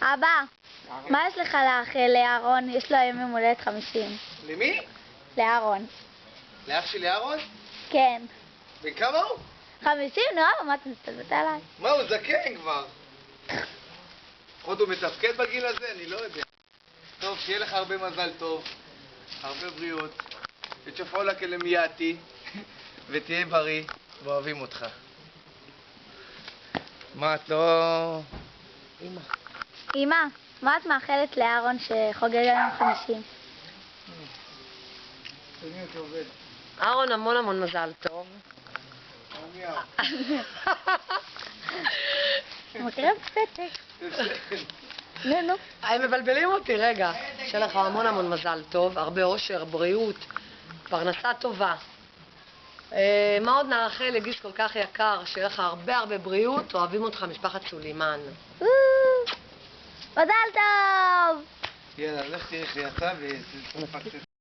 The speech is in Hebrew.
אבא, מה יש לך לאחל לאהרון? יש לו היום יום הולדת 50. למי? לאהרון. לאח שלי אהרון? כן. בן כמה הוא? 50, נו, מה אתה מסתלבט עליי? מה, הוא זקן כבר. עוד הוא מתפקד בגיל הזה? אני לא יודע. טוב, שיהיה לך הרבה מזל טוב, הרבה בריאות, ותשופעו לה כלמייתי, ותהיה בריא, ואוהבים אותך. מה, את לא... אמא. אמא, מה את מאחלת לאהרון שחוגג היום 50? אהרון, המון מזל טוב. מקרב פתק. נו. הם מבלבלים אותי, רגע. שיהיה לך המון מזל טוב, הרבה אושר, בריאות, פרנסה טובה. מה עוד נאחל לגיס כל כך יקר, שיהיה לך הרבה בריאות, אוהבים אותך משפחת סולימן. מזל טוב! יאללה, לך תראה איך יצא ותפקסס.